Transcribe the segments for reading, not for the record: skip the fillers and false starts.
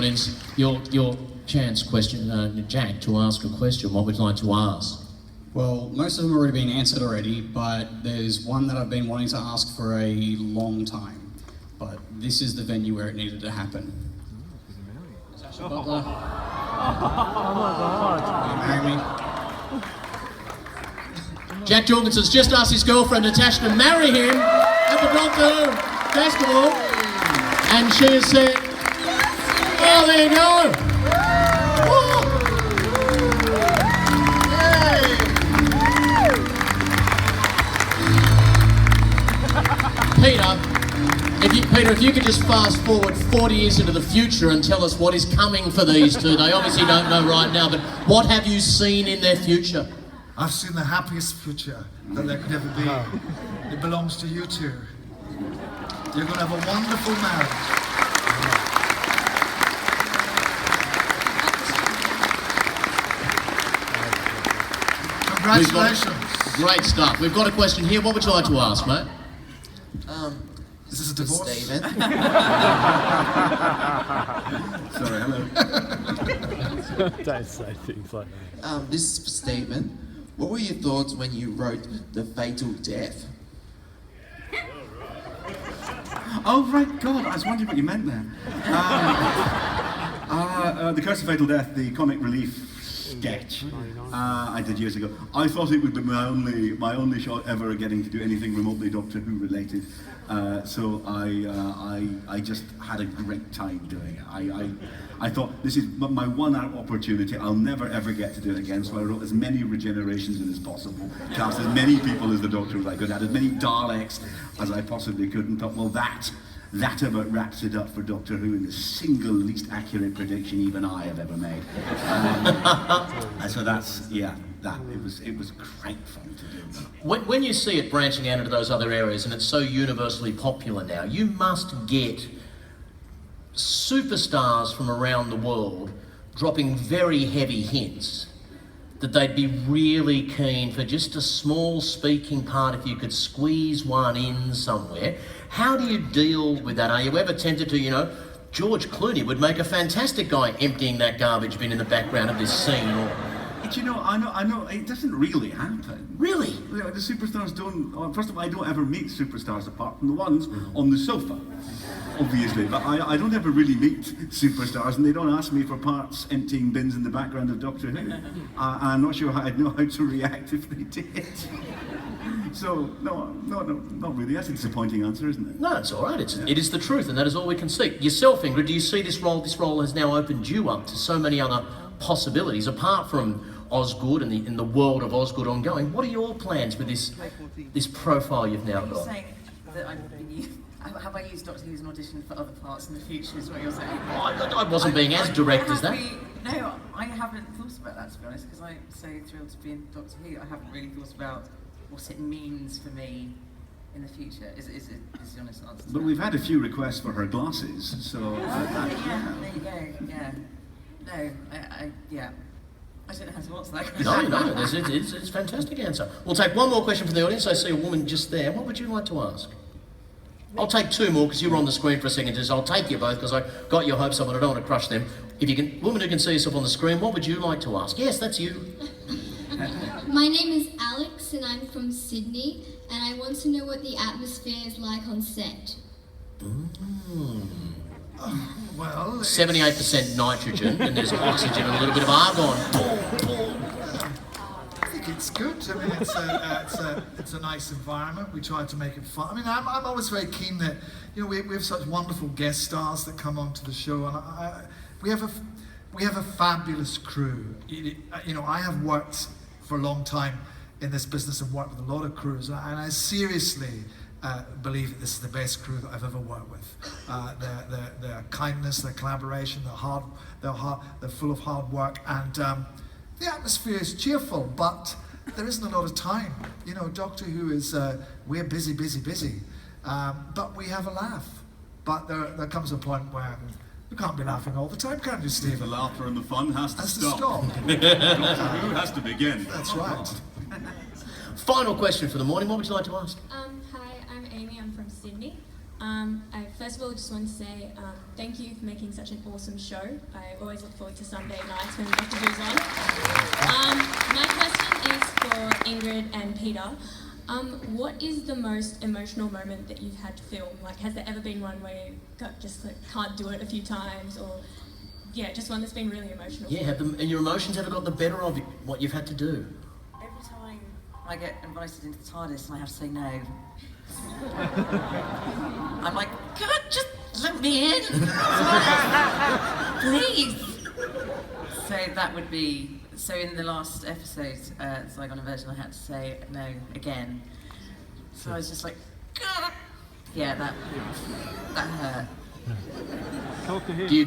audience. Your chance question, Jack, to ask a question. What would you like to ask? Well, most of them have already been answered already, but there's one that I've been wanting to ask for a long time. But this is the venue where it needed to happen. Natasha Butler. Will you marry me? Jack Jorgensen's just asked his girlfriend Natasha to marry him at the Doctor Who Festival, and she has said, "Oh, there you go." Peter, if you could just fast forward 40 years into the future and tell us what is coming for these two. They obviously don't know right now, but what have you seen in their future? I've seen the happiest future that there could ever be. It belongs to you two. You're going to have a wonderful marriage. Congratulations. Great stuff. We've got a question here. What would you like to ask, mate? Is this a divorce? Stephen. Sorry, hello. Don't say things like that. This is for Stephen. What were your thoughts when you wrote The Fatal Death? Oh, right, God, I was wondering what you meant there. The Curse of Fatal Death, the comic relief sketch I did years ago. I thought it would be my only shot ever at getting to do anything remotely Doctor Who related. So I just had a great time doing it. I thought, this is my one opportunity. I'll never ever get to do it again. So I wrote as many regenerations in as possible, cast as many people as the Doctor as I could, add as many Daleks as I possibly could, and thought, well, that about wraps it up for Doctor Who in the single least accurate prediction even I have ever made. So that's, yeah, it was great fun to do. When you see it branching out into those other areas, and it's so universally popular now, you must get superstars from around the world dropping very heavy hints that they'd be really keen for just a small speaking part if you could squeeze one in somewhere. How do you deal with that? Are you ever tempted to, George Clooney would make a fantastic guy emptying that garbage bin in the background of this scene, or... I know, it doesn't really happen. Really? The superstars don't, first of all, I don't ever meet superstars apart from the ones on the sofa, obviously, but I don't ever really meet superstars, and they don't ask me for parts emptying bins in the background of Doctor Who. I'm not sure I'd know how to react if they did. So, no, not really. That's a disappointing answer, isn't it? No, it's all right. It is the truth, and that is all we can seek. Yourself, Ingrid, do you see this role? This role has now opened you up to so many other possibilities, apart from Osgood and in the world of Osgood ongoing. What are your plans with this profile you've now got? Are you saying that have I used Doctor Who as an audition for other parts in the future, is what you're saying? I wasn't being as direct as that. No, I haven't thought about that, to be honest, because I'm so thrilled to be in Doctor Who. I haven't really thought about what it means for me in the future, is the honest answer. But we've had a few requests for her glasses, so... yeah, there you go, yeah. No, yeah. I don't know how to answer that question. No, it's a fantastic answer. We'll take one more question from the audience. I see a woman just there. What would you like to ask? I'll take two more because you were on the screen for a second. I'll take you both because I got your hopes up and I don't want to crush them. If you can, woman who can see yourself on the screen, what would you like to ask? Yes, that's you. My name is Alex and I'm from Sydney, and I want to know what the atmosphere is like on set. Well, 78% nitrogen, and there's oxygen and a little bit of argon. I think it's good. I mean, it's a nice environment. We try to make it fun. I mean, I'm always very keen that we have such wonderful guest stars that come onto the show, and we have a fabulous crew. I have worked for a long time in this business and worked with a lot of crews, and I seriously believe that this is the best crew that I've ever worked with. Their kindness, their collaboration, they're full of hard work, and the atmosphere is cheerful, but there isn't a lot of time. Doctor Who is, we're busy, but we have a laugh. But there comes a point where we can't be laughing all the time, can you, Stephen? The laughter and the fun has to stop. Doctor Who has to begin. That's right. Final question for the morning. What would you like to ask? Hi, I'm Amy. I'm from Sydney. I've First of all, I just wanted to say thank you for making such an awesome show. I always look forward to Sunday nights when Dr. Who's on. My question is for Ingrid and Peter. What is the most emotional moment that you've had to film? Like, has there ever been one where you can't do it a few times, or just one that's been really emotional? Yeah, and your emotions ever got the better of what you've had to do? Every time I get invited into the TARDIS and I have to say no, I'm like, God, just let me in, please. So that would be. So in the last episode, Zygon Inversion, I had to say no again. So I was just like, God. Yeah, that hurt. Talk to him. Do you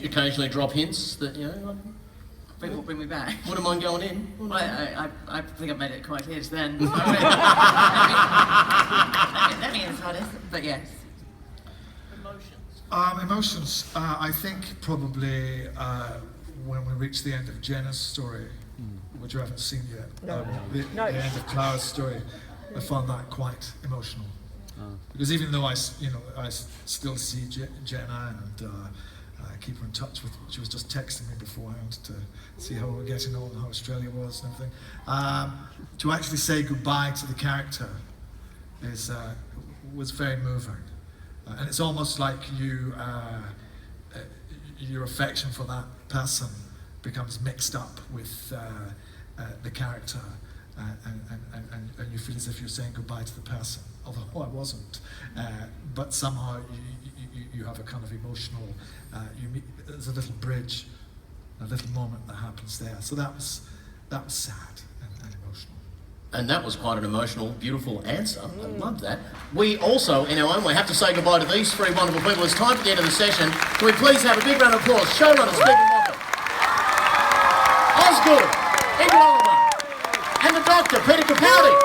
occasionally drop hints that, Bring me back? Wouldn't mind going in? Well, I think I've made it quite clear just then. Let me inside it, but yes. Emotions. I think probably when we reach the end of Jenna's story, which you haven't seen yet, the end of Clara's story, I found that quite emotional. Because even though I still see Jenna and keep her in touch with, she was just texting me beforehand to see how we were getting on, how Australia was and everything. To actually say goodbye to the character was very moving. And it's almost like your affection for that person becomes mixed up with the character, and you feel as if you're saying goodbye to the person, although I wasn't. But somehow you have a kind of emotional, there's a little bridge, a little moment that happens there. So that was sad and emotional. And that was quite an emotional, beautiful answer. I love that. We also, in our own way, have to say goodbye to these three wonderful people. It's time for the end of the session. Can we please have a big round of applause? Showrunners, Stephen Moffat, Osgood, Ingrid, and the Doctor, Peter Capaldi.